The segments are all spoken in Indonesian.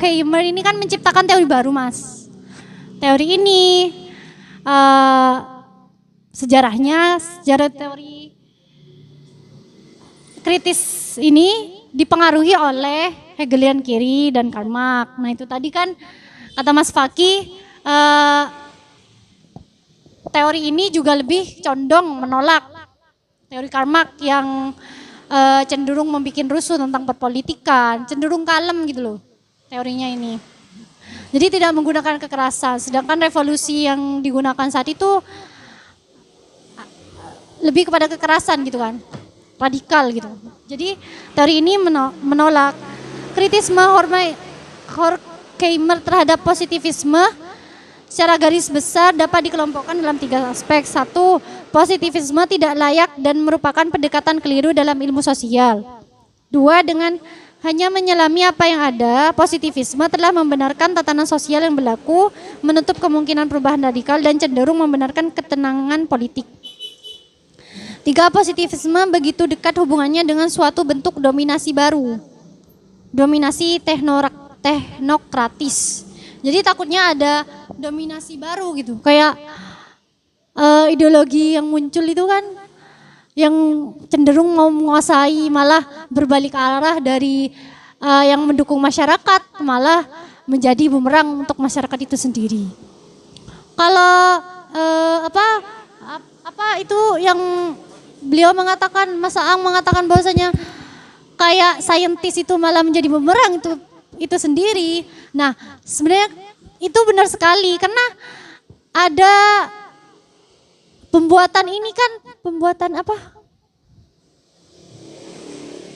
Horkheimer ini kan menciptakan teori baru, Mas. Teori ini sejarah teori kritis ini dipengaruhi oleh Hegelian kiri dan Karl Marx. Nah itu tadi kan kata Mas Fakih, teori ini juga lebih condong menolak teori Karl Marx yang cenderung membuat rusuh tentang perpolitikan, cenderung kalem gitu loh teorinya ini. Jadi tidak menggunakan kekerasan, sedangkan revolusi yang digunakan saat itu lebih kepada kekerasan gitu kan, radikal gitu. Jadi teori ini menolak kritisme Horkheimer terhadap positivisme. Secara garis besar dapat dikelompokkan dalam 3 aspek. 1. Positivisme tidak layak dan merupakan pendekatan keliru dalam ilmu sosial. 2. Dengan hanya menyelami apa yang ada, positivisme telah membenarkan tatanan sosial yang berlaku, menutup kemungkinan perubahan radikal dan cenderung membenarkan ketenangan politik. 3. Positivisme begitu dekat hubungannya dengan suatu bentuk dominasi baru. Dominasi teknokratis. Jadi takutnya ada dominasi baru gitu. Kayak ideologi yang muncul itu kan yang cenderung mau menguasai, malah berbalik arah dari yang mendukung masyarakat malah menjadi bumerang untuk masyarakat itu sendiri. Kalau apa itu yang beliau mengatakan, Mas Aang mengatakan bahwasanya kayak saintis itu malah menjadi bumerang itu sendiri. Nah, sebenarnya itu benar sekali karena ada pembuatan ini kan, pembuatan apa?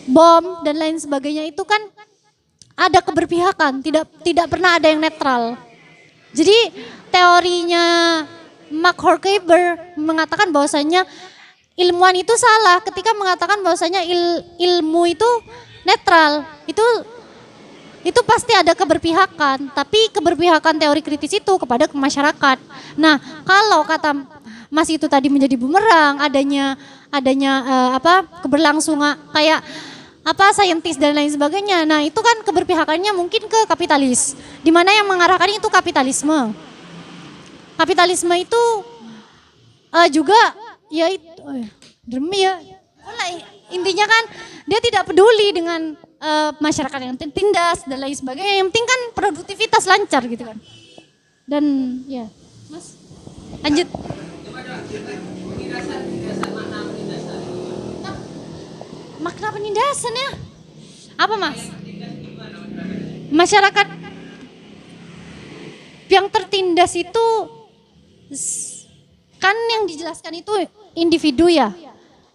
Bom dan lain sebagainya itu kan ada keberpihakan, tidak pernah ada yang netral. Jadi teorinya Mark Horkheimer mengatakan bahwasanya ilmuwan itu salah ketika mengatakan bahwasanya ilmu itu netral. Itu pasti ada keberpihakan, tapi keberpihakan teori kritis itu kepada masyarakat. Nah, kalau kata Mas itu tadi menjadi bumerang, adanya keberlangsungan kayak saintis dan lain sebagainya. Nah, itu kan keberpihakannya mungkin ke kapitalis. Di mana yang mengarahkan itu kapitalisme. Kapitalisme itu juga ya demi ya. Intinya kan dia tidak peduli dengan masyarakat yang tindas dan lain sebagainya. Yang penting kan produktivitas lancar gitu kan. Dan ya, Mas lanjut. Makna penindasannya apa, Mas? Masyarakat yang tertindas itu kan yang dijelaskan itu individu ya.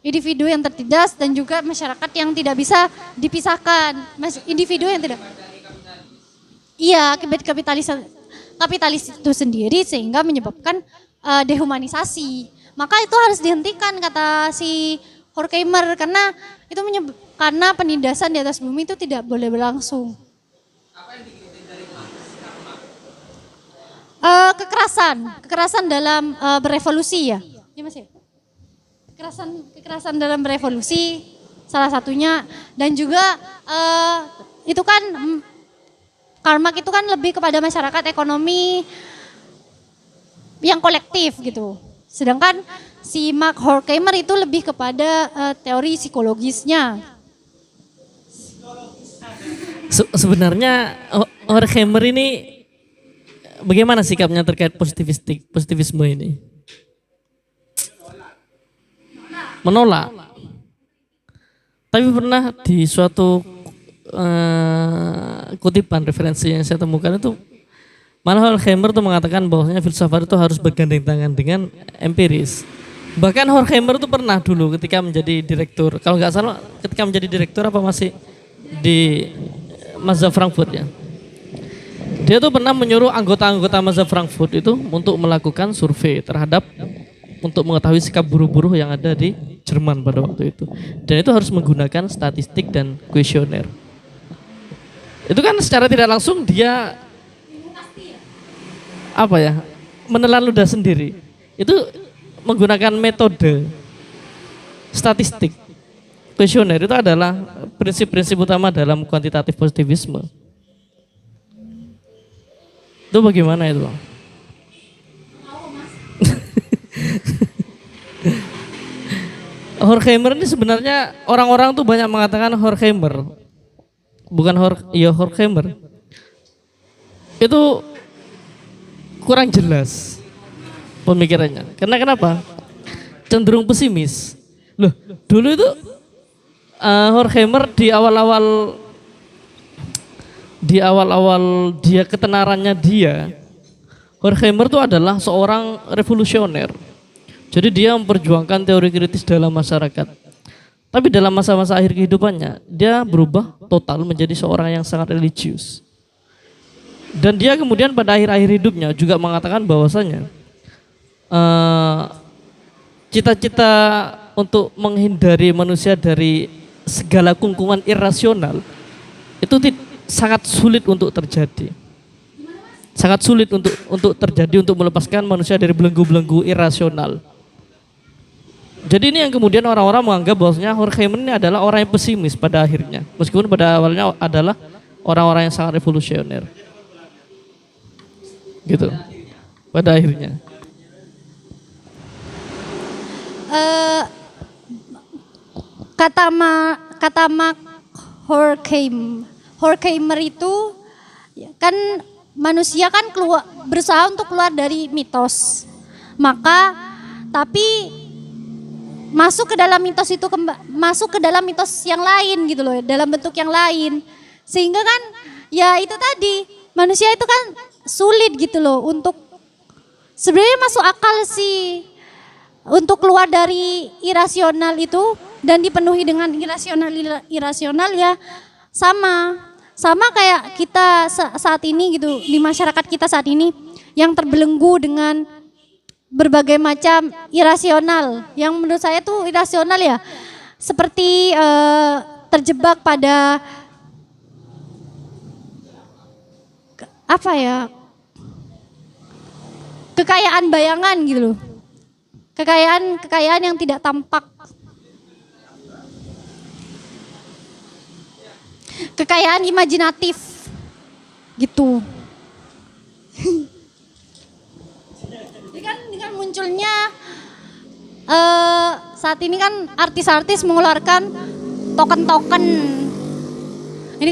Individu yang tertindas dan juga masyarakat yang tidak bisa dipisahkan. Individu yang tidak. Iya, akibat kapitalis itu sendiri sehingga menyebabkan dehumanisasi. Maka itu harus dihentikan kata si Horkheimer karena itu karena penindasan di atas bumi itu tidak boleh berlangsung. Kekerasan dalam berevolusi ya. Iya Mas ya? Kekerasan dalam berevolusi salah satunya, dan juga itu kan Karl Marx itu kan lebih kepada masyarakat ekonomi yang kolektif gitu. Sedangkan si Mark Horkheimer itu lebih kepada teori psikologisnya. Sebenarnya Horkheimer ini bagaimana sikapnya terkait positivisme ini? Menolak. Tapi pernah di suatu kutipan referensi yang saya temukan itu malah Horkheimer itu mengatakan bahwasanya filsafat itu harus bergandeng tangan dengan empiris. Bahkan Horkheimer itu pernah dulu ketika menjadi direktur, kalau nggak salah ketika menjadi direktur apa masih di Mazhab Frankfurt ya. Dia tuh pernah menyuruh anggota-anggota Mazhab Frankfurt itu untuk melakukan survei terhadap untuk mengetahui sikap buruh-buruh yang ada di Jerman pada waktu itu. Dan itu harus menggunakan statistik dan kuesioner. Itu kan secara tidak langsung dia menelan ludah sendiri. Itu menggunakan metode statistik. Kuesioner itu adalah prinsip-prinsip utama dalam kuantitatif positivisme. Itu bagaimana itu? Horkheimer ini sebenarnya orang-orang tuh banyak mengatakan Horkheimer, bukan Horkheimer. Itu kurang jelas pemikirannya. Karena kenapa? Cenderung pesimis. Loh, dulu itu Horkheimer di awal-awal dia ketenarannya dia, Horkheimer itu adalah seorang revolusioner. Jadi dia memperjuangkan teori kritis dalam masyarakat. Tapi dalam masa-masa akhir kehidupannya, dia berubah total menjadi seorang yang sangat religius. Dan dia kemudian pada akhir-akhir hidupnya juga mengatakan bahwasanya cita-cita untuk menghindari manusia dari segala kungkungan irasional itu sangat sulit untuk terjadi. Sangat sulit untuk terjadi, untuk melepaskan manusia dari belenggu-belenggu irasional. Jadi ini yang kemudian orang-orang menganggap bahwasanya Horkheimer ini adalah orang yang pesimis pada akhirnya, meskipun pada awalnya adalah orang-orang yang sangat revolusioner. Gitu. Pada akhirnya. Kata Mark Horkheimer itu kan manusia kan berusaha untuk keluar dari mitos. Maka tapi masuk ke dalam mitos itu masuk ke dalam mitos yang lain gitu loh, dalam bentuk yang lain. Sehingga kan ya itu tadi, manusia itu kan sulit gitu loh untuk sebenarnya masuk akal sih untuk keluar dari irasional itu dan dipenuhi dengan irasional ya sama kayak kita saat ini gitu, di masyarakat kita saat ini yang terbelenggu dengan berbagai macam irasional yang menurut saya tuh irasional ya, seperti terjebak pada apa ya, kekayaan bayangan gitu loh, kekayaan yang tidak tampak, kekayaan imajinatif gitu. Dengan munculnya saat ini kan artis-artis mengeluarkan token-token. Ini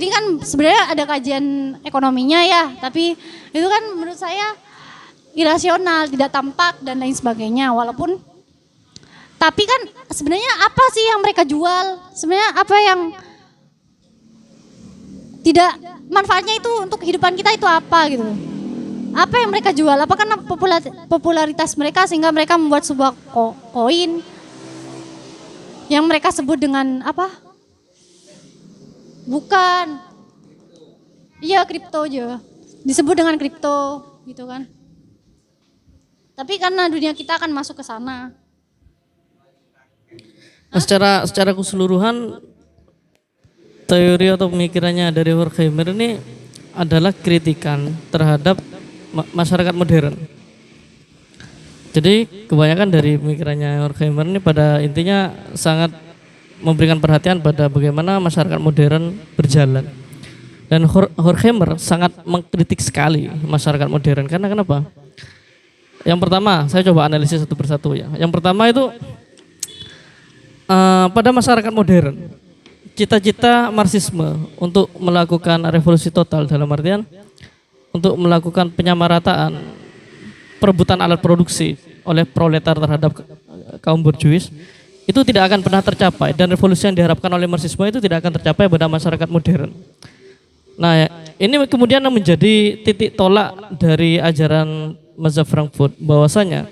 kan sebenarnya ada kajian ekonominya ya, tapi itu kan menurut saya irasional, tidak tampak dan lain sebagainya. Walaupun tapi kan sebenarnya apa sih yang mereka jual? Sebenarnya apa yang tidak manfaatnya itu untuk kehidupan kita itu apa gitu? Apa yang mereka jual? Apa karena popularitas mereka sehingga mereka membuat sebuah koin yang mereka sebut dengan apa? Bukan. Iya, kripto aja. Disebut dengan kripto gitu kan. Tapi karena dunia kita akan masuk ke sana. Nah, secara keseluruhan teori atau pemikirannya dari Horkheimer ini adalah kritikan terhadap masyarakat modern. Jadi kebanyakan dari pemikirannya Horkheimer ini pada intinya sangat memberikan perhatian pada bagaimana masyarakat modern berjalan. Dan Horkheimer sangat mengkritik sekali masyarakat modern. Karena kenapa? Yang pertama, saya coba analisis satu persatu ya. Yang pertama itu pada masyarakat modern, cita-cita Marxisme untuk melakukan revolusi total dalam artian untuk melakukan penyamarataan perebutan alat produksi oleh proletar terhadap kaum borjuis itu tidak akan pernah tercapai, dan revolusi yang diharapkan oleh Marxisme itu tidak akan tercapai pada masyarakat modern. Nah, ini kemudian menjadi titik tolak dari ajaran mazhab Frankfurt, bahwasanya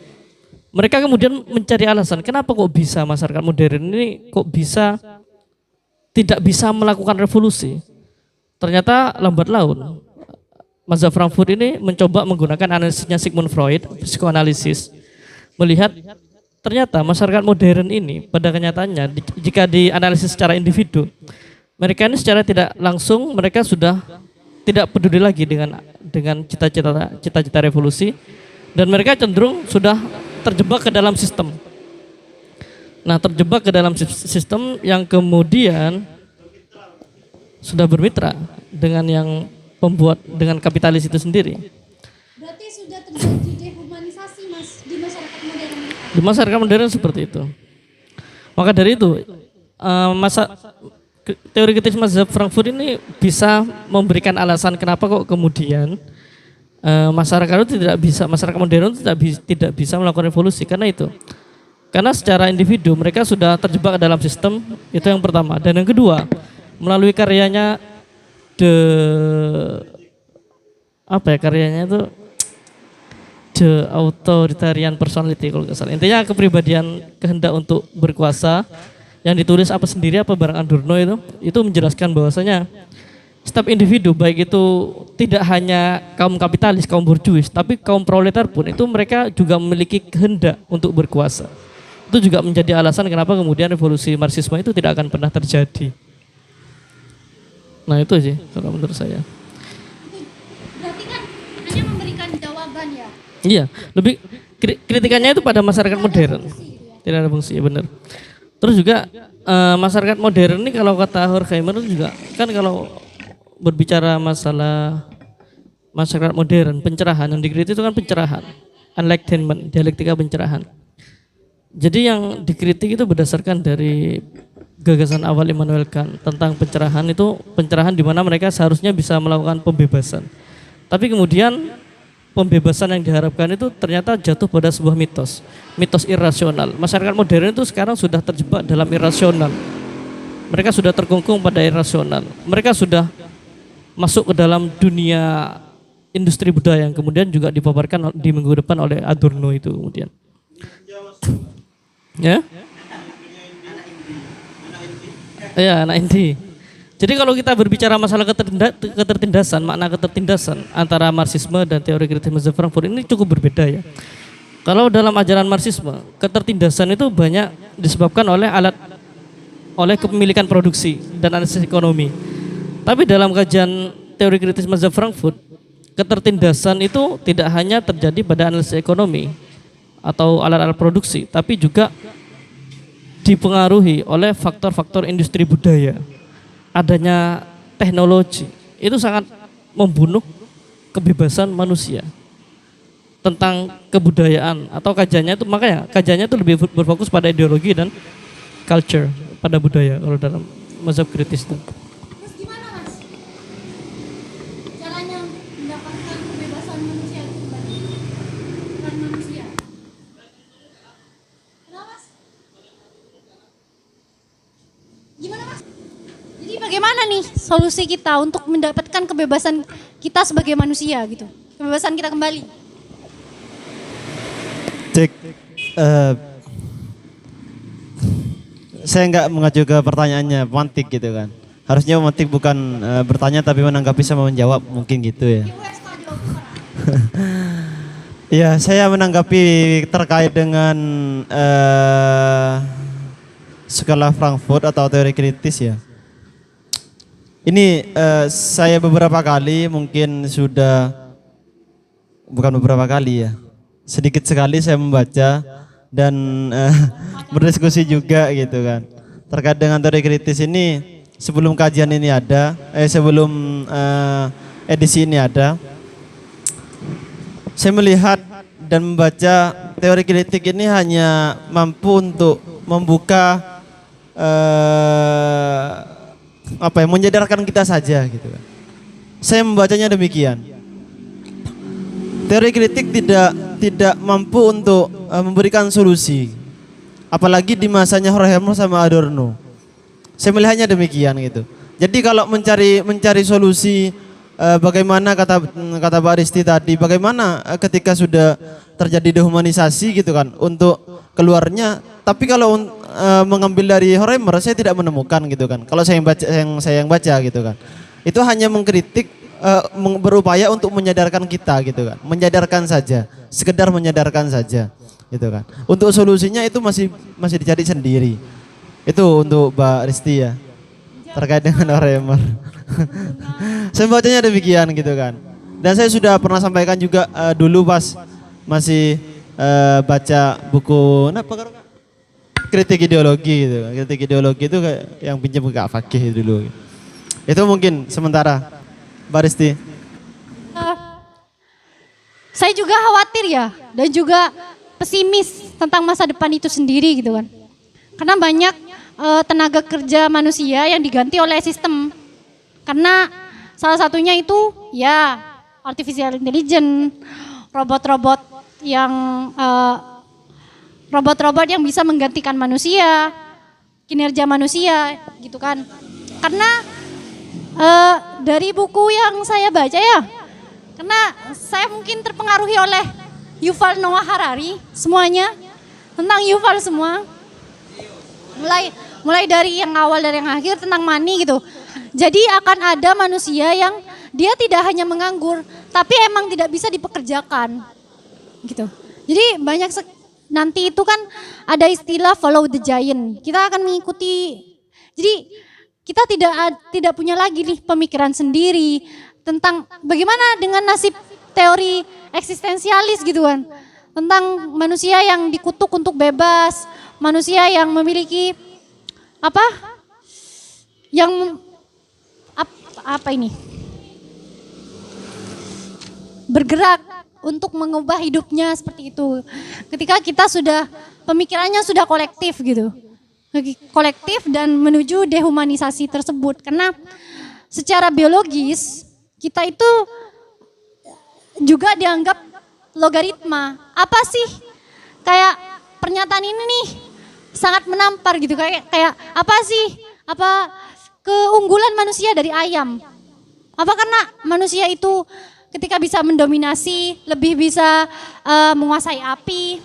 mereka kemudian mencari alasan kenapa kok bisa masyarakat modern ini kok bisa tidak bisa melakukan revolusi. Ternyata lambat laun mazhab Frankfurt ini mencoba menggunakan analisisnya Sigmund Freud, psikoanalisis, melihat ternyata masyarakat modern ini pada kenyataannya jika dianalisis secara individu, mereka ini secara tidak langsung mereka sudah tidak peduli lagi dengan cita-cita revolusi, dan mereka cenderung sudah terjebak ke dalam sistem. Nah, terjebak ke dalam sistem yang kemudian sudah bermitra dengan yang pembuat dengan kapitalis itu sendiri. Berarti sudah terjadi dehumanisasi Mas di masyarakat modern. Di masyarakat modern seperti itu. Maka dari itu teori kritis mazhab Frankfurt ini bisa memberikan alasan kenapa kok kemudian masyarakat itu masyarakat modern itu tidak bisa melakukan revolusi karena itu. Karena secara individu mereka sudah terjebak dalam sistem, itu yang pertama. Dan yang kedua, melalui karyanya karyanya itu The Authoritarian Personality kalau nggak salah. Intinya kepribadian kehendak untuk berkuasa yang ditulis apa sendiri apa barang Adorno itu menjelaskan bahwasanya setiap individu baik itu tidak hanya kaum kapitalis, kaum borjuis, tapi kaum proletar pun itu mereka juga memiliki kehendak untuk berkuasa. Itu juga menjadi alasan kenapa kemudian revolusi Marxisme itu tidak akan pernah terjadi. Nah itu sih kalau menurut saya. Berarti kan hanya memberikan jawaban ya. Iya, lebih kritikannya itu pada masyarakat modern. Tidak ada fungsi, ya benar. Terus juga masyarakat modern ini kalau kata Horkheimer juga kan kalau berbicara masalah masyarakat modern, pencerahan yang dikritik itu kan pencerahan, enlightenment, dialektika pencerahan. Jadi yang dikritik itu berdasarkan dari gagasan awal Immanuel Kant tentang pencerahan itu pencerahan di mana mereka seharusnya bisa melakukan pembebasan. Tapi kemudian pembebasan yang diharapkan itu ternyata jatuh pada sebuah mitos irasional. Masyarakat modern itu sekarang sudah terjebak dalam irasional. Mereka sudah terkungkung pada irasional. Mereka sudah masuk ke dalam dunia industri budaya yang kemudian juga dipaparkan di minggu depan oleh Adorno itu kemudian. Ya? Ya, anak inti. Jadi kalau kita berbicara masalah ketertindasan, makna ketertindasan antara Marxisme dan teori kritis mazhab Frankfurt ini cukup berbeda ya. Kalau dalam ajaran Marxisme, ketertindasan itu banyak disebabkan oleh kepemilikan produksi dan analisis ekonomi. Tapi dalam kajian teori kritis mazhab Frankfurt, ketertindasan itu tidak hanya terjadi pada analisis ekonomi atau alat-alat produksi, tapi juga dipengaruhi oleh faktor-faktor industri budaya. Adanya teknologi itu sangat membunuh kebebasan manusia. Tentang kebudayaan atau kajiannya itu, makanya kajiannya itu lebih berfokus pada ideologi dan culture, pada budaya kalau dalam mazhab kritis itu. Terus gimana Mas? Caranya mendapatkan kebebasan manusia itu kembali? Peran manusia. Kenapa Mas? Gimana Mas? Jadi bagaimana nih solusi kita untuk mendapatkan kebebasan kita sebagai manusia gitu? Kebebasan kita kembali. Cek, saya nggak mengacu ke pertanyaannya, pemantik gitu kan. Harusnya pemantik bukan bertanya tapi menanggapi sama menjawab, mungkin gitu ya. Ya, saya menanggapi terkait dengan skala Frankfurt atau teori kritis ya. Ini saya beberapa kali mungkin sudah, bukan beberapa kali ya, sedikit sekali saya membaca dan berdiskusi juga gitu kan. Terkait dengan teori kritis ini, sebelum kajian ini ada, sebelum edisi ini ada, saya melihat dan membaca teori kritik ini hanya mampu untuk membuka menyadarkan kita saja gitu kan. Saya membacanya demikian. Teori kritik tidak mampu untuk memberikan solusi, apalagi di masanya Horkheimer sama Adorno. Saya melihatnya demikian gitu. Jadi kalau mencari solusi, bagaimana kata Pak Risti tadi, bagaimana ketika sudah terjadi dehumanisasi gitu kan, untuk keluarnya. Tapi kalau mengambil dari Horkheimer saya tidak menemukan gitu kan. Kalau saya yang baca gitu kan, itu hanya mengkritik, berupaya untuk menyadarkan kita gitu kan, menyadarkan saja, sekedar menyadarkan saja gitu kan. Untuk solusinya itu masih dicari sendiri. Itu untuk Mbak Risti ya, terkait dengan Horkheimer. Saya bacanya demikian gitu kan. Dan saya sudah pernah sampaikan juga dulu pas masih baca buku kritik ideologi gitu. Kritik ideologi itu yang pinjam ke Kak Fakih dulu. Itu mungkin sementara. Mbak Risti. saya juga khawatir ya dan juga pesimis tentang masa depan itu sendiri gitu kan. Karena banyak tenaga kerja manusia yang diganti oleh sistem. Karena salah satunya itu ya artificial intelligence, robot-robot yang bisa menggantikan manusia, kinerja manusia gitu kan. Karena dari buku yang saya baca ya, karena saya mungkin terpengaruhi oleh Yuval Noah Harari semuanya, tentang Yuval semua. Mulai dari yang awal dari yang akhir tentang money gitu. Jadi akan ada manusia yang dia tidak hanya menganggur, tapi emang tidak bisa dipekerjakan gitu. Jadi nanti itu kan ada istilah follow the giant. Kita akan mengikuti. Jadi kita tidak punya lagi nih pemikiran sendiri tentang bagaimana dengan nasib teori eksistensialis gitu kan. Tentang manusia yang dikutuk untuk bebas, manusia yang memiliki bergerak untuk mengubah hidupnya seperti itu. Ketika kita pemikirannya sudah kolektif gitu. Kolektif dan menuju dehumanisasi tersebut. Karena secara biologis kita itu juga dianggap logaritma. Apa sih? Kayak pernyataan ini nih sangat menampar gitu. Kayak apa sih? Apa keunggulan manusia dari ayam? Apa karena manusia itu ketika bisa mendominasi, lebih bisa menguasai api.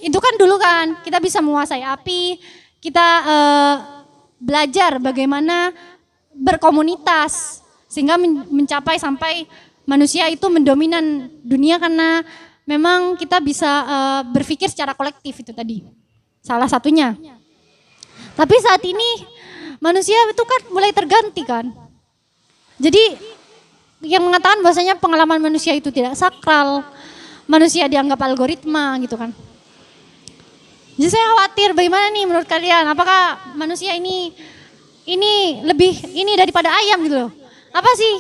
Itu kan dulu kan, kita bisa menguasai api, kita belajar bagaimana berkomunitas. Sehingga mencapai sampai manusia itu mendominan dunia karena memang kita bisa berpikir secara kolektif itu tadi. Salah satunya. Tapi saat ini manusia itu kan mulai terganti kan. Jadi yang mengatakan bahwasanya pengalaman manusia itu tidak sakral, manusia dianggap algoritma gitu kan. Jadi saya khawatir bagaimana nih menurut kalian, apakah manusia ini lebih daripada ayam gitu loh. Apa sih?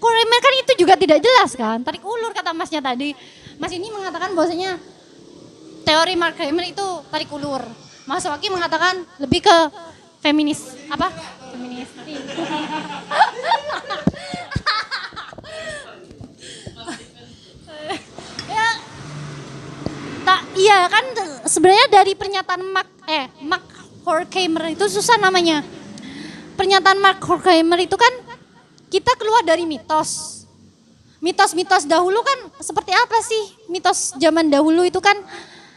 Kramer kan itu juga tidak jelas kan, tarik ulur kata masnya tadi. Mas ini mengatakan bahwasanya teori Mark Kramer itu tarik ulur. Mas Waki mengatakan lebih ke feminis, feminis. Iya kan sebenarnya dari pernyataan Mark Horkheimer itu susah namanya. Pernyataan Mark Horkheimer itu kan kita keluar dari mitos. Mitos-mitos dahulu kan seperti apa sih? Mitos zaman dahulu itu kan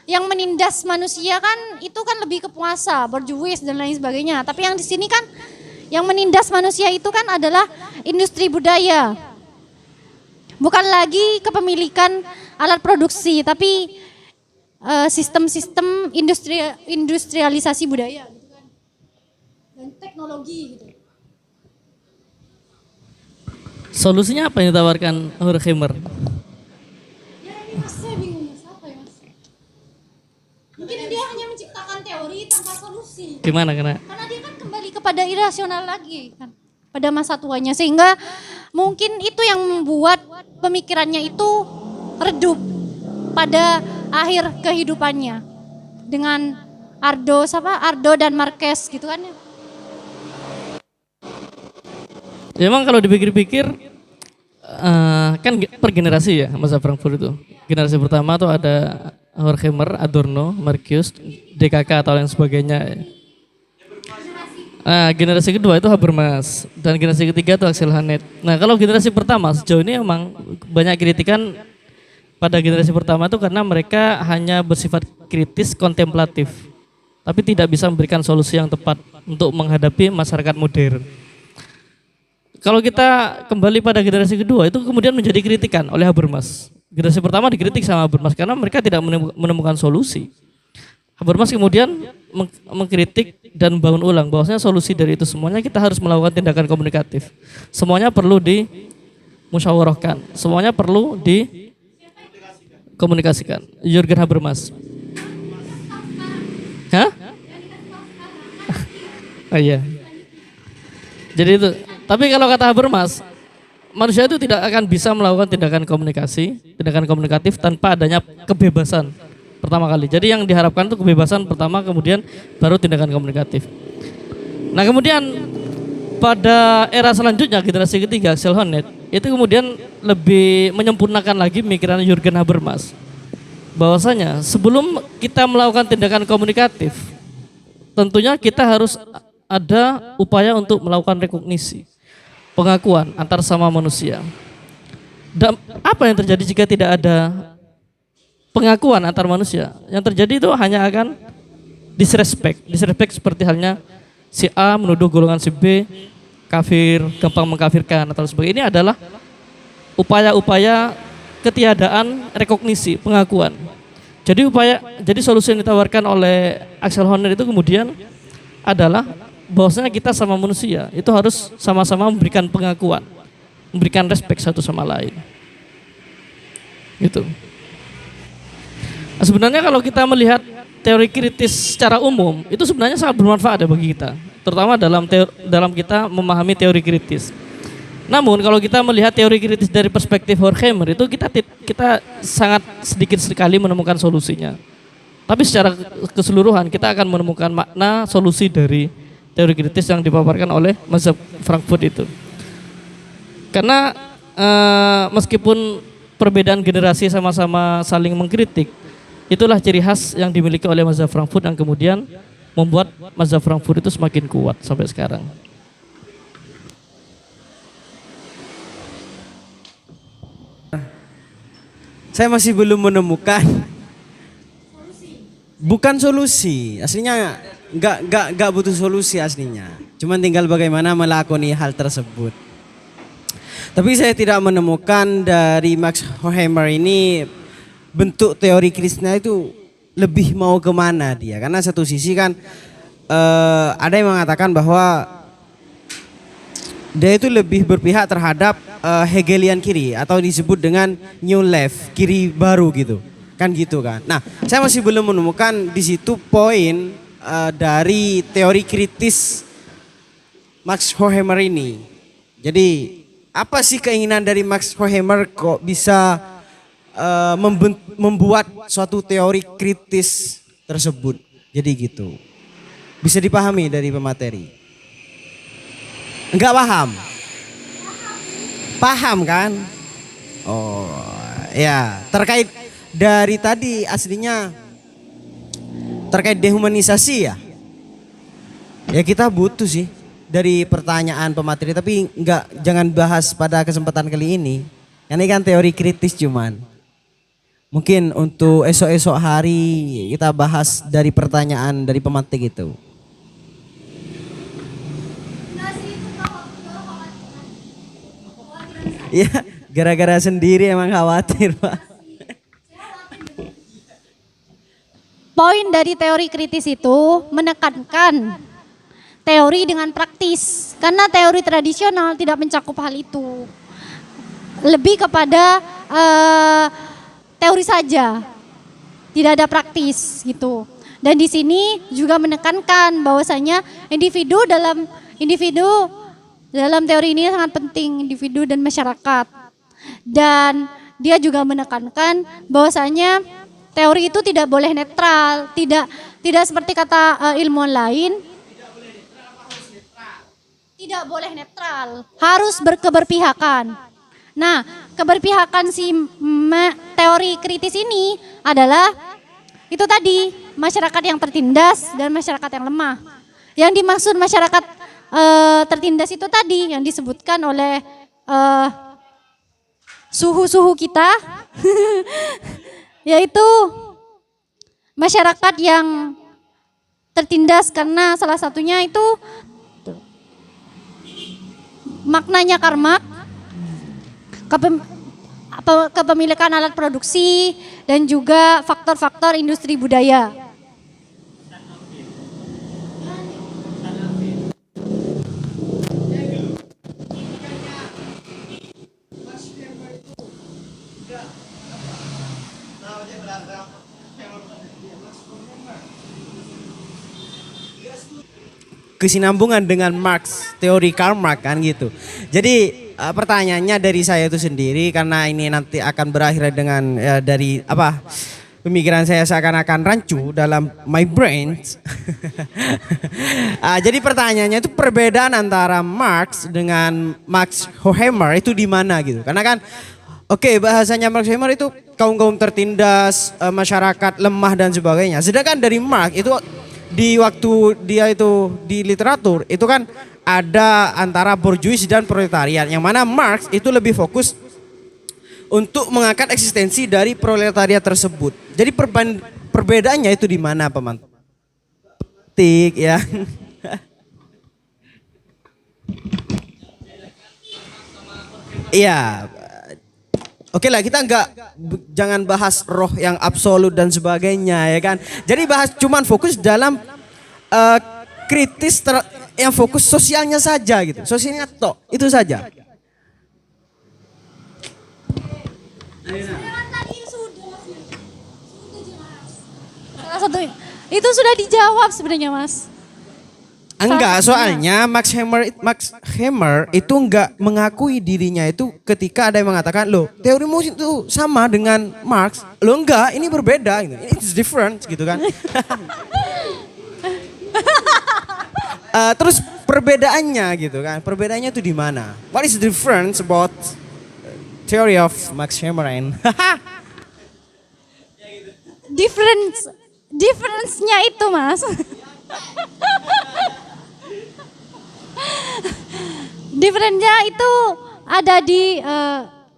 yang menindas manusia kan itu kan lebih ke puasa, berjuwis dan lain sebagainya. Tapi yang di sini kan yang menindas manusia itu kan adalah industri budaya. Bukan lagi kepemilikan alat produksi, tapi sistem-sistem industrialisasi budaya gitu kan. Dan teknologi gitu. Solusinya apa yang ditawarkan Horkheimer? Ya ini mas, saya bingung mas, apa ya mas? Mungkin dia hanya menciptakan teori tanpa solusi. Gimana karena dia kan kembali kepada irasional lagi kan, pada masa tuanya, sehingga mungkin itu yang membuat pemikirannya itu redup pada akhir kehidupannya dengan Ardo dan Marquez gitu kan ya. Ya emang kalau dipikir-pikir kan per generasi ya masa Frankfurt itu. Generasi pertama tuh ada Horkheimer, Adorno, Marcuse, DKK atau lain sebagainya. Generasi kedua itu Habermas dan generasi ketiga itu Axel Honneth. Nah kalau generasi pertama sejauh ini emang banyak kritikan pada generasi pertama itu karena mereka hanya bersifat kritis kontemplatif, tapi tidak bisa memberikan solusi yang tepat untuk menghadapi masyarakat modern. Kalau kita kembali pada generasi kedua itu kemudian menjadi kritikan oleh Habermas. Generasi pertama dikritik sama Habermas karena mereka tidak menemukan solusi. Habermas kemudian mengkritik dan membangun ulang bahwasanya solusi dari itu semuanya kita harus melakukan tindakan komunikatif. Semuanya perlu dimusyawarahkan, semuanya perlu dikomunikasikan. Jürgen Habermas. Hah? Oh iya. Jadi itu. Tapi kalau kata Habermas, manusia itu tidak akan bisa melakukan tindakan komunikatif tanpa adanya kebebasan pertama kali. Jadi yang diharapkan itu kebebasan pertama, kemudian baru tindakan komunikatif. Nah kemudian pada era selanjutnya generasi ketiga Axel Honneth itu kemudian lebih menyempurnakan lagi pemikiran Jürgen Habermas. Bahwasanya sebelum kita melakukan tindakan komunikatif, tentunya kita harus ada upaya untuk melakukan rekognisi, pengakuan antar sama manusia. Dan apa yang terjadi jika tidak ada pengakuan antar manusia? Yang terjadi itu hanya akan disrespect seperti halnya si A menuduh golongan si B kafir, gampang mengkafirkan atau sebagainya. Ini adalah upaya-upaya ketiadaan rekognisi, pengakuan. Jadi solusi yang ditawarkan oleh Axel Honneth itu kemudian adalah bahwasanya kita sama manusia itu harus sama-sama memberikan pengakuan, memberikan respect satu sama lain. Gitu. Nah, sebenarnya kalau kita melihat teori kritis secara umum itu sebenarnya sangat bermanfaat ya bagi kita, terutama dalam kita memahami teori kritis. Namun kalau kita melihat teori kritis dari perspektif Horkheimer itu kita sangat sedikit sekali menemukan solusinya. Tapi secara keseluruhan kita akan menemukan makna solusi dari teori kritis yang dipaparkan oleh mazhab Frankfurt itu. Karena meskipun perbedaan generasi sama-sama saling mengkritik, itulah ciri khas yang dimiliki oleh mazhab Frankfurt yang kemudian membuat mazhab Frankfurt itu semakin kuat sampai sekarang. Saya masih belum menemukan bukan solusi, aslinya nggak butuh solusi aslinya. Cuman tinggal bagaimana melakoni hal tersebut. Tapi saya tidak menemukan dari Max Horkheimer ini bentuk teori Krishna itu lebih mau kemana dia. Karena satu sisi kan ada yang mengatakan bahwa dia itu lebih berpihak terhadap Hegelian kiri atau disebut dengan New Left, kiri baru gitu. Kan gitu kan. Nah, saya masih belum menemukan di situ poin dari teori kritis Max Horkheimer ini. Jadi, apa sih keinginan dari Max Horkheimer kok bisa membuat suatu teori kritis tersebut? Jadi gitu. Bisa dipahami dari pemateri? Enggak paham? Paham kan? Oh ya, terkait dari tadi aslinya terkait dehumanisasi ya. Ya kita butuh sih dari pertanyaan pemateri, tapi jangan bahas pada kesempatan kali ini. Ini kan teori kritis cuman. Mungkin untuk esok-esok hari kita bahas dari pertanyaan dari pemateri itu. Ya, gara-gara sendiri emang khawatir, Pak. Poin dari teori kritis itu menekankan teori dengan praktis. Karena teori tradisional tidak mencakup hal itu. Lebih kepada teori saja. Tidak ada praktis gitu. Dan di sini juga menekankan bahwasanya individu dalam teori ini sangat penting, individu dan masyarakat. Dan dia juga menekankan bahwasanya teori itu tidak boleh netral, tidak seperti kata ilmuwan lain. Tidak boleh netral, harus berkeberpihakan. Nah, keberpihakan si teori kritis ini adalah itu tadi, masyarakat yang tertindas dan masyarakat yang lemah. Yang dimaksud masyarakat tertindas itu tadi yang disebutkan oleh suhu-suhu kita, yaitu masyarakat yang tertindas karena salah satunya itu maknanya karma, kepemilikan alat produksi, dan juga faktor-faktor industri budaya. Kesinambungan dengan Marx, teori Karl Marx kan gitu. Jadi pertanyaannya dari saya itu sendiri karena ini nanti akan berakhir dengan dari apa pemikiran saya seakan-akan rancu dalam my brain. Jadi pertanyaannya itu perbedaan antara Marx dengan Max Horkheimer itu di mana gitu? Karena kan oke, bahasanya Max Horkheimer itu kaum-kaum tertindas, masyarakat lemah dan sebagainya. Sedangkan dari Marx itu di waktu dia itu di literatur itu kan ada antara borjuis dan proletariat, yang mana Marx itu lebih fokus untuk mengangkat eksistensi dari proletariat tersebut. Jadi perbedaannya itu di mana, Paman? Tik ya. Iya. Oke lah, kita jangan bahas roh yang absolut dan sebagainya ya kan. Jadi bahas cuman fokus dalam kritis yang fokus sosialnya saja gitu. Sosialnya tok, itu saja. Salah satu itu sudah dijawab sebenarnya, Mas. Enggak, soalnya Max Hammer itu enggak mengakui dirinya itu ketika ada yang mengatakan, loh teorimu itu sama dengan Marx. Loh enggak, ini berbeda. It's different gitu kan. Terus perbedaannya gitu kan, perbedaannya itu di mana? What is the difference about theory of Max Hammer? Difference-nya itu, Mas. Difference-nya itu ada di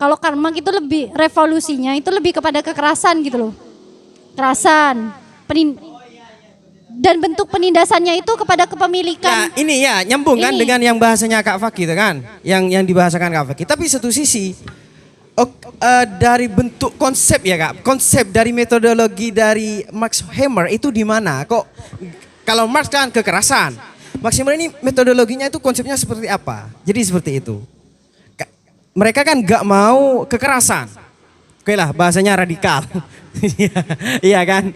kalau Karl Marx itu lebih revolusinya itu lebih kepada kekerasan gitu loh. Kekerasan. Dan bentuk penindasannya itu kepada kepemilikan. Nah, ini ya nyambung kan dengan yang bahasanya Kak Fakih itu kan, yang dibahasakan Kak Fakih. Tapi satu sisi dari bentuk konsep ya Kak, konsep dari metodologi dari Max Hammer itu di mana? Kok kalau Marx kan kekerasan, Max Hammer ini metodologinya itu konsepnya seperti apa? Jadi seperti itu. Mereka kan gak mau kekerasan. Oke lah, bahasanya radikal. Iya kan?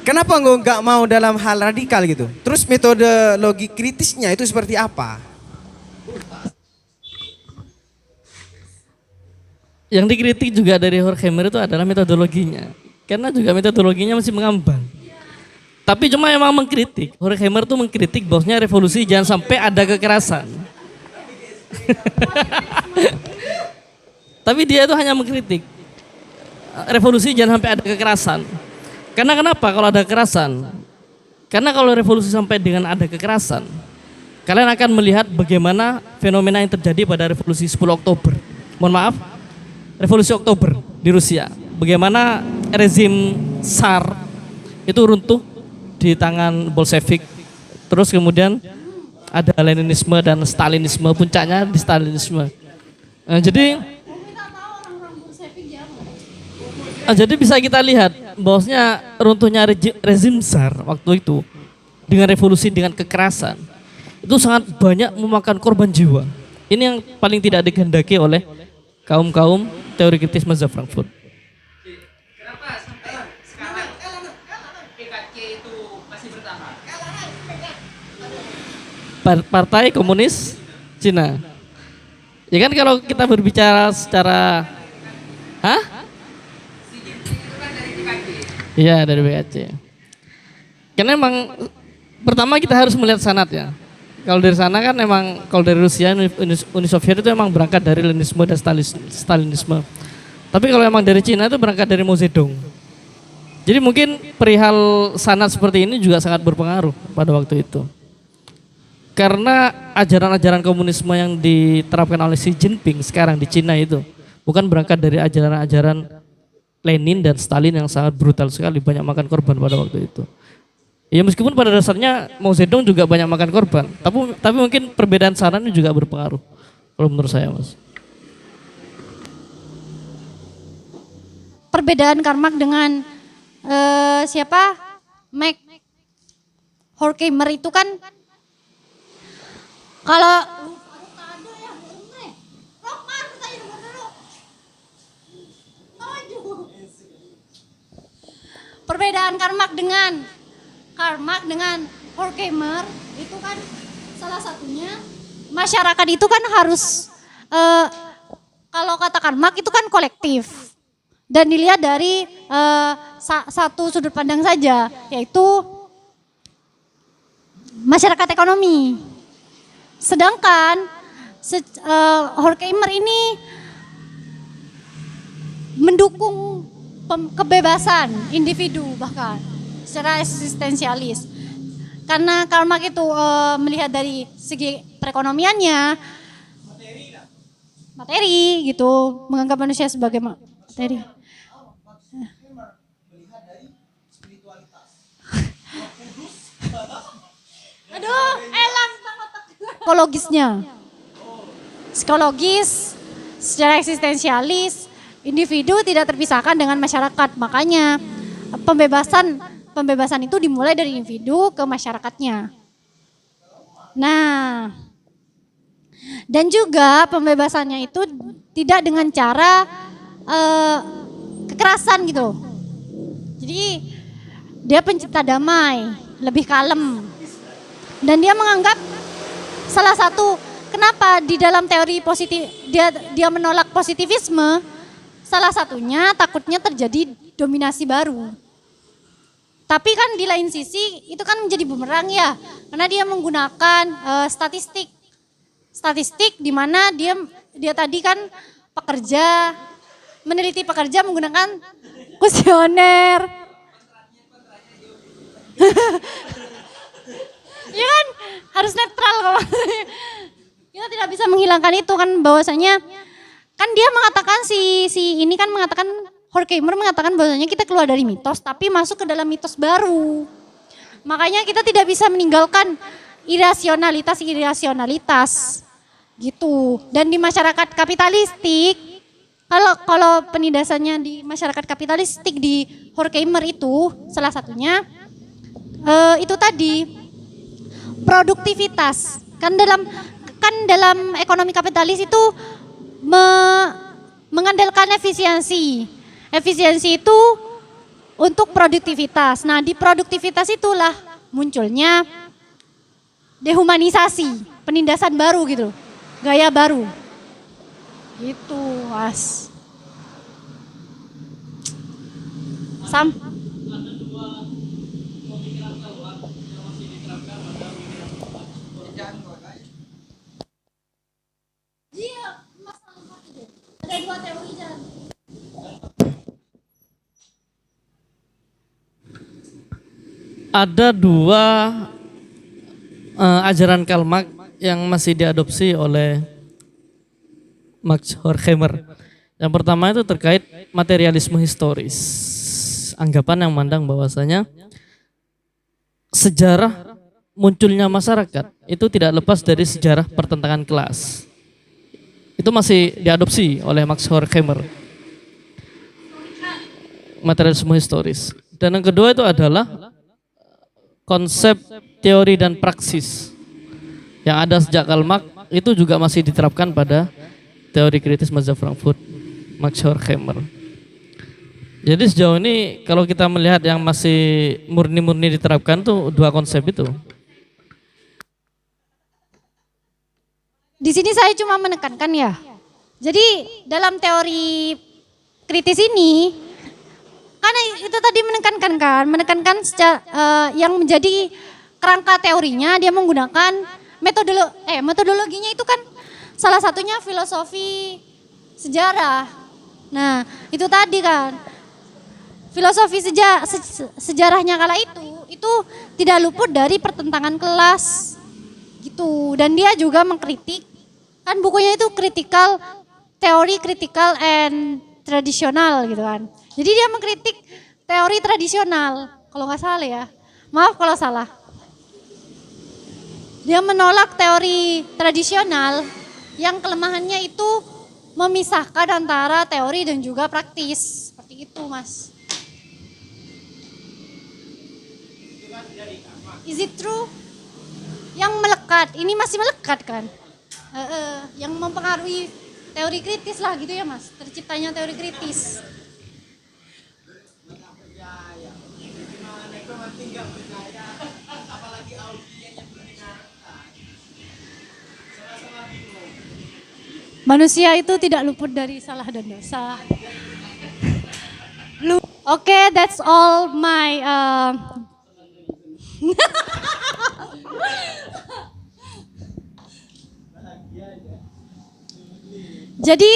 Kenapa nggak mau dalam hal radikal gitu? Terus metodologi kritisnya itu seperti apa? Yang dikritik juga dari Horkheimer itu adalah metodologinya. Karena juga metodologinya masih mengambang. Tapi cuma emang mengkritik. Horkheimer tuh mengkritik bahwasanya revolusi jangan sampai ada kekerasan. Tapi dia itu hanya mengkritik. Revolusi jangan sampai ada kekerasan. Karena kenapa kalau ada kekerasan? Karena kalau revolusi sampai dengan ada kekerasan, kalian akan melihat bagaimana fenomena yang terjadi pada revolusi 10 Oktober. Mohon maaf, revolusi Oktober di Rusia. Bagaimana rezim Tsar itu runtuh di tangan Bolshevik. Terus kemudian ada Leninisme dan Stalinisme, puncaknya di Stalinisme. Jadi bisa kita lihat bahwasanya runtuhnya rezim Tsar waktu itu dengan revolusi dengan kekerasan itu sangat banyak memakan korban jiwa. Ini yang paling tidak dikehendaki oleh kaum-kaum teori kritis mazhab Frankfurt. Kenapa sampai sekarang PKK itu masih bertahan? Partai Komunis Cina. Ya kan kalau kita berbicara secara Iya dari PKC. Karena emang pertama kita harus melihat sanatnya. Kalau dari sana kan emang kalau dari Rusia Uni Soviet itu emang berangkat dari Leninisme dan Stalinisme. Tapi kalau emang dari Cina itu berangkat dari Mao Zedong. Jadi mungkin perihal sanat seperti ini juga sangat berpengaruh pada waktu itu. Karena ajaran-ajaran komunisme yang diterapkan oleh Xi Jinping sekarang di Cina itu bukan berangkat dari ajaran-ajaran Lenin dan Stalin yang sangat brutal sekali, banyak makan korban pada waktu itu. Ya meskipun pada dasarnya Mao Zedong juga banyak makan korban, tapi mungkin perbedaan sarannya juga berpengaruh. Kalau menurut saya, Mas. Perbedaan Karl Marx dengan siapa? Max Horkheimer itu kan kalau perbedaan Karl Marx dengan Horkheimer itu kan salah satunya masyarakat itu kan harus eh, kalau katakan Marx itu kan kolektif dan dilihat dari satu sudut pandang saja, yaitu masyarakat ekonomi. Sedangkan Horkheimer ini mendukung kebebasan individu bahkan secara eksistensialis. Karena Karl Marx itu melihat dari segi perekonomiannya, materi gitu, menganggap manusia sebagai materi. Aduh, elang psikologisnya. Psikologis, secara eksistensialis, individu tidak terpisahkan dengan masyarakat. Makanya pembebasan itu dimulai dari individu ke masyarakatnya. Nah, dan juga pembebasannya itu tidak dengan cara kekerasan gitu. Jadi dia pencipta damai, lebih kalem. Dan dia menganggap salah satu kenapa di dalam teori positif dia menolak positivisme, salah satunya takutnya terjadi dominasi baru. Tapi kan di lain sisi itu kan menjadi bumerang ya, karena dia menggunakan statistik di mana dia tadi kan meneliti pekerja menggunakan kuesioner. Ya kan harus netral kok. Kita tidak bisa menghilangkan itu kan, bahwasanya kan dia mengatakan si ini kan mengatakan, Horkheimer mengatakan bahwasanya kita keluar dari mitos tapi masuk ke dalam mitos baru. Makanya kita tidak bisa meninggalkan irasionalitas gitu. Dan di masyarakat kapitalistik, kalau penindasannya di masyarakat kapitalistik di Horkheimer itu salah satunya itu tadi produktivitas. Kan dalam ekonomi kapitalis itu mengandalkan efisiensi. Efisiensi itu untuk produktivitas. Nah, di produktivitas itulah munculnya dehumanisasi, penindasan baru gitu. Gaya baru. Gitu, Mas. Ada dua teori dan ada dua ajaran Karl Marx yang masih diadopsi oleh Max Horkheimer. Yang pertama itu terkait materialisme historis. Anggapan yang memandang bahwasanya sejarah munculnya masyarakat itu tidak lepas dari sejarah pertentangan kelas. Itu masih diadopsi oleh Max Horkheimer. Materialisme historis. Dan yang kedua itu adalah konsep teori dan praksis yang ada sejak Karl Marx itu juga masih diterapkan pada teori kritis mazhab Frankfurt Max Horkheimer. Jadi sejauh ini kalau kita melihat yang masih murni-murni diterapkan tuh dua konsep itu. di sini saya cuma menekankan ya. Jadi dalam teori kritis ini, karena itu tadi menekankan yang menjadi kerangka teorinya dia menggunakan metodologinya itu kan salah satunya filosofi sejarah. Nah itu tadi kan filosofi sejarahnya kala itu tidak luput dari pertentangan kelas gitu, dan dia juga mengkritik kan bukunya itu teori critical and tradisional gitu kan. Jadi dia mengkritik teori tradisional kalau nggak salah ya, maaf kalau salah. Dia menolak teori tradisional yang kelemahannya itu memisahkan antara teori dan juga praktis. Seperti itu Mas. Is it true? Yang melekat, ini masih melekat kan? Yang mempengaruhi teori kritis lah gitu ya Mas, terciptanya teori kritis. Manusia itu tidak luput dari salah dan dosa. Oke, that's all my Jadi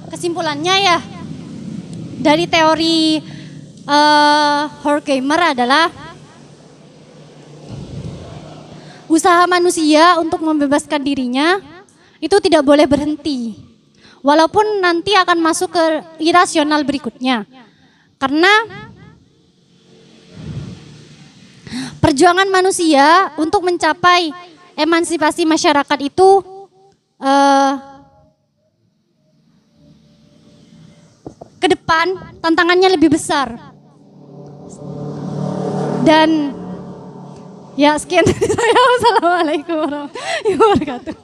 kesimpulannya ya dari teori Horkheimer adalah usaha manusia untuk membebaskan dirinya itu tidak boleh berhenti. Walaupun nanti akan masuk ke irasional berikutnya. Karena perjuangan manusia untuk mencapai emansipasi masyarakat itu ke depan tantangannya lebih besar. Dan ya sekian dari saya. Wassalamualaikum warahmatullahi wabarakatuh.